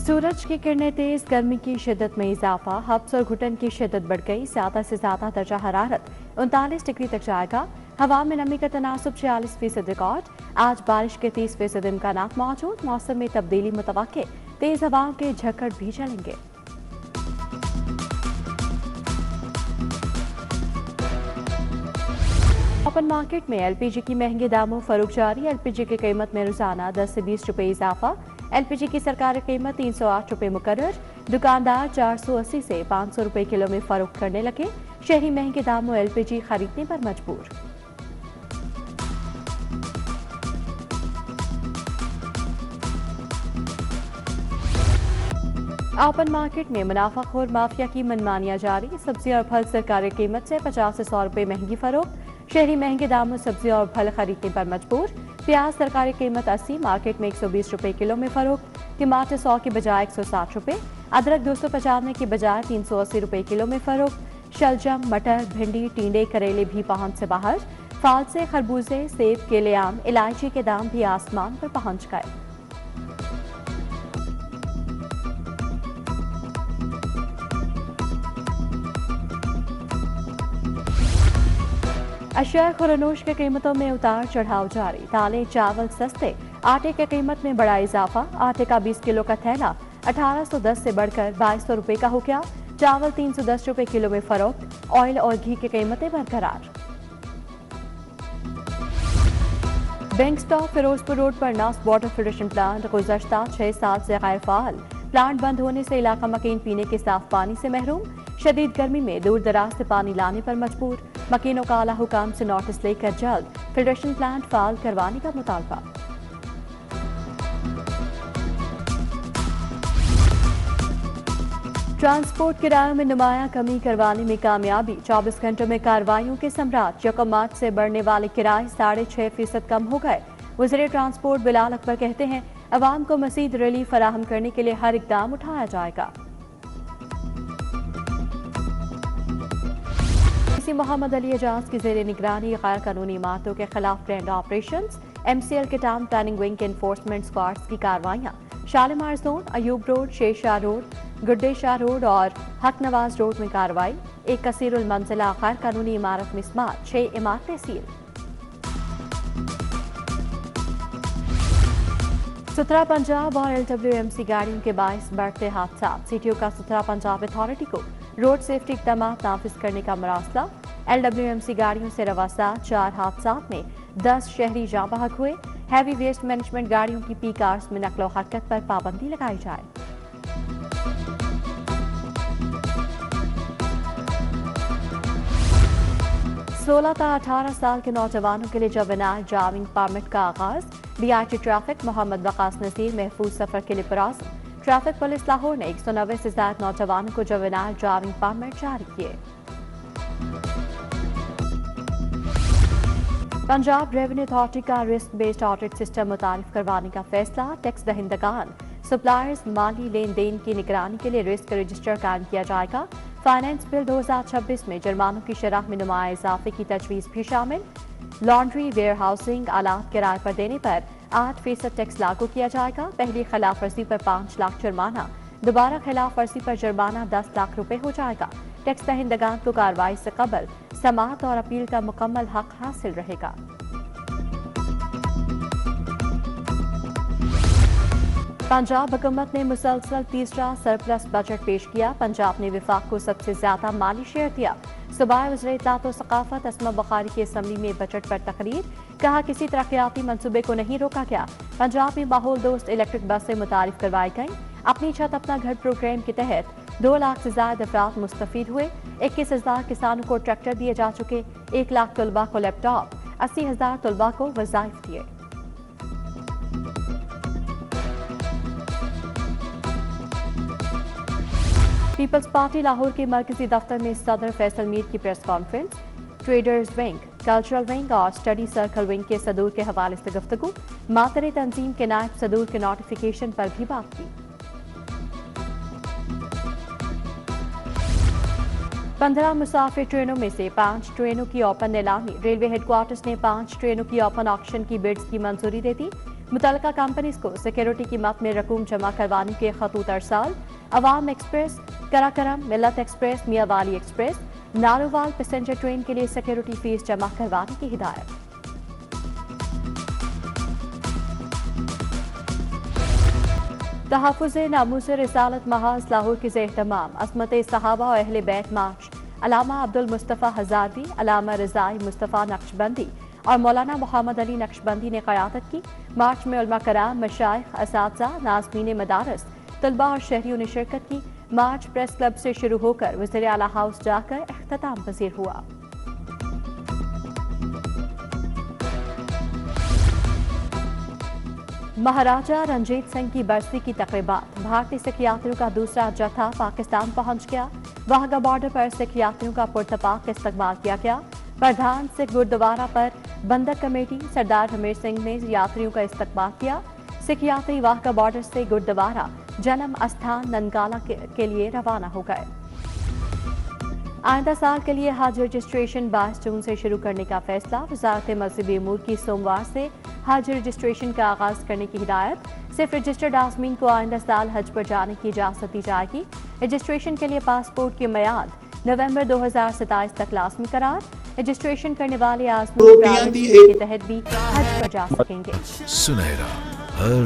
सूरज की किरणें तेज, गर्मी की शिद्दत में इजाफा, हब्स और घुटन की शिद्दत बढ़ गई। ज्यादा से ज्यादा दर्जा हरारत 39 डिग्री तक जाएगा। हवा में नमी का तनासुब 46% रिकॉर्ड। आज बारिश के 30% इम्कानात मौजूद। मौसम में तब्दीली मुतवक्के, तेज हवाओं के झक्कड़ भी चलेंगे। ओपन मार्केट में एलपीजी की महंगे दामों फरोख जारी। एलपीजी की कीमत में रोजाना 10 से 20 रुपए इजाफा। एलपीजी की सरकारी कीमत 308 रुपए मुकर्रर। दुकानदार 480 से 500 रुपए किलो में फरोख्त करने लगे। शहरी महंगे दामों एलपीजी खरीदने पर मजबूर। ओपन मार्केट में मुनाफाखोर माफिया की मनमानियां जारी। सब्जी और फल सरकारी कीमत से 50 से 100 रुपए महंगी फरोख्त। शहरी महंगे दामों सब्जी और फल खरीदने पर मजबूर। प्याज सरकारी कीमत 80, मार्केट में 120 रुपए किलो में फरोख्त। टमाटर 100 की बजाय 160 रुपए। अदरक 295 की बजाय 380 रुपए किलो में फरोख्त। शलजम, मटर, भिंडी, टींडे, करेले भी पहुंच से बाहर। फालसे, खरबूजे, सेब, केले, आम, इलायची के दाम भी आसमान पर पहुंच गए। अशिया खुरनोश की कीमतों में उतार चढ़ाव जारी। दालें, चावल सस्ते, आटे की कीमत में बड़ा इजाफा। आटे का 20 किलो का थैला 1810 से बढ़कर 2200 रुपए का हो गया। चावल 310 रुपए किलो में फरोख्त। ऑयल और घी की कीमतें बरकरार। बैंक स्टॉप फिरोजपुर रोड पर नास वाटर फिल्ट्रेशन प्लांट गुज़श्ता 6 साल से गैर फाल। प्लांट बंद होने से इलाका मकीन पीने के साफ पानी से महरूम। शदीद गर्मी में दूर दराज से पानी लाने पर मजबूर। मकीनों का आला हुकाम से नोटिस लेकर जल्द फिल्ट्रेशन प्लांट फाल करवाने का मुतालबा। ट्रांसपोर्ट किरायों में नुमाया कमी करवाने में कामयाबी। 24 घंटों में कार्रवाइयों के सम्राट। यकम मार्च से बढ़ने वाले किराए 6.5% कम हो गए। वज़ीर ट्रांसपोर्ट बिलाल अकबर कहते हैं, अवाम को मज़ीद रिलीफ फराहम करने के लिए हर इक़दाम उठाया जाएगा। मोहम्मद अली एजाज की जेर निगरानी गैर कानूनी इमारतों के खिलाफ ग्रैंड ऑपरेशन। MCL के टाउन प्लानिंग विंग के एनफोर्समेंट स्क्वाड्स की कार्रवाइयां। Shalimar zone, Ayub road, Sher Shah road, गुड्डे शाह रोड और हक नवाज रोड में कार्रवाई। एक कसीरुल मंजिला गैर कानूनी इमारत में स्मार्ट, 6 इमारतें सील। सुथरा पंजाब और LWMC गाड़ियों के बाइस बढ़ते हादसा। CTO का सुथरा पंजाब अथॉरिटी को रोड सेफ्टी इक़दाम नाफिज करने का मरासला। LWMC गाड़ियों से रवासा 4 हादसा में 10 शहरी जाँ बहक हुए। हैवी वेस्ट मैनेजमेंट गाड़ियों की पी कार्स में नकलो हरकत पर पाबंदी लगाई जाए। सोलह से 18 साल के नौजवानों के लिए जुवेनाइल ड्राइविंग परमिट का आगाज। DIT ट्रैफिक मोहम्मद वकास नसीर महफूज सफर के लिए प्रयास। ट्रैफिक पुलिस लाहौर ने 190 से ज्यादा नौजवानों को जुवेनाइल ड्राइविंग परमिट जारी किए। पंजाब रेवेन्यू अथॉरिटी का रिस्क बेस्ड ऑडिट सिस्टम मुतारिफ करवाने का फैसला। टैक्स दहिंदगान, सप्लायर्स, माली लेन देन की निगरानी के लिए रिस्क रजिस्टर कायम किया जाएगा। फाइनेंस बिल 2026 में जुर्मानों की शरह में नुमाया इजाफे की तजवीज़ भी शामिल। लॉन्ड्री, वेयर हाउसिंग आलात किराए पर देने पर 8% टैक्स लागू किया जाएगा। पहली खिलाफ वर्जी पर 5 लाख जुर्माना, दोबारा खिलाफ वर्जी पर जुर्माना 10 लाख रुपए हो जाएगा। टैक्स दहिंदगान को कार्रवाई से कबल समाअत और अपील का मुकम्मल हक हासिल रहेगा। पंजाब हुकूमत ने मुसलसल तीसरा सरप्लस बजट पेश किया। पंजाब ने विफाक को सबसे ज्यादा माली शेयर दिया। सूबाई वज़ीर इत्तलात व सकाफत अस्मा बुखारी की असम्बली में बजट पर तकरीर। कहा, किसी तरक्याती मंसूबे को नहीं रोका गया। पंजाब में माहौल दोस्त इलेक्ट्रिक बसें मुतारिफ करवाई गई। अपनी छत अपना घर प्रोग्राम के तहत 2 लाख से ज्यादा अफराद मुस्तफीद हुए। 21,000 किसानों को ट्रैक्टर दिए जा चुके। 1 लाख तलबा को लैपटॉप, 80,000 तलबा को वज़ाइफ दिए। पीपल्स पार्टी लाहौर के मरकजी दफ्तर में सदर फैसल मीर की press conference. Traders wing, cultural wing और स्टडी सर्कल विंग के सदूर के हवाले से गुफ्तगू। मातरे तंजीम के नायब सदूर के नोटिफिकेशन पर भी बात की। 15 मुसाफिर ट्रेनों में से 5 ट्रेनों की ओपन नीलामी। रेलवे हेडक्वार्टर्स ने 5 ट्रेनों की ओपन ऑक्शन की बिड्स की मंजूरी दे दी। मुतलका कंपनीज को सिक्योरिटी की मद में रकूम जमा करवाने के खतूत अरसाल। अवाम एक्सप्रेस, कराकरम, मिल्लत express, Mianwali express, Narowal passenger train के लिए सिक्योरिटी फीस जमा करवाने की हिदायत। तहफ़्फ़ुज़ नामूस रिसालत महाज लाहौर के ज़ेर-ए-तमाम असमत सहाबा और अहले बैत मार्च अलामा अब्दुल मुस्तफ़ा हज़ारवी, अलामा रज़ाई मुस्तफ़ा नक्शबंदी और मौलाना मोहम्मद अली नक्शबंदी ने क़यादत की। मार्च में उलमा कराम, मशाइख, असातिज़ा, नाज़मीन मदारस, तलबा और शहरियों ने शिरकत की। मार्च प्रेस क्लब से शुरू होकर वज़ीर आला हाउस जाकर इख्तिताम पज़ीर हुआ। महाराजा रंजीत सिंह की बरसी की तक़रीबात। भारतीय सिख यात्रियों का दूसरा जत्था पाकिस्तान पहुंच गया। वाहगा बॉर्डर पर सिख यात्रियों का पुरतपाक इस्तकबाल किया गया। प्रधान सिख गुरुद्वारा पर बंदक कमेटी सरदार हमीर सिंह ने यात्रियों का इस्तकबाल किया। सिख यात्री वाहगा बॉर्डर से गुरुद्वारा जन्म अस्थान ननकाना के लिए रवाना हो गए। आइंदा साल के लिए हज रजिस्ट्रेशन 22 जून से शुरू करने का फैसला। वजारत मज़हबी अमूर की सोमवार से हज रजिस्ट्रेशन का आगाज करने की हिदायत। सिर्फ रजिस्टर्ड आज़मीन को आइंदा साल हज पर जाने की इजाज़त दी जाएगी। रजिस्ट्रेशन के लिए पासपोर्ट की मियाद नवंबर 2027 तक लाज़मी करार। रजिस्ट्रेशन करने वाले आज़मीन के तहत भी हज पर जा सकेंगे। सुनहरा हर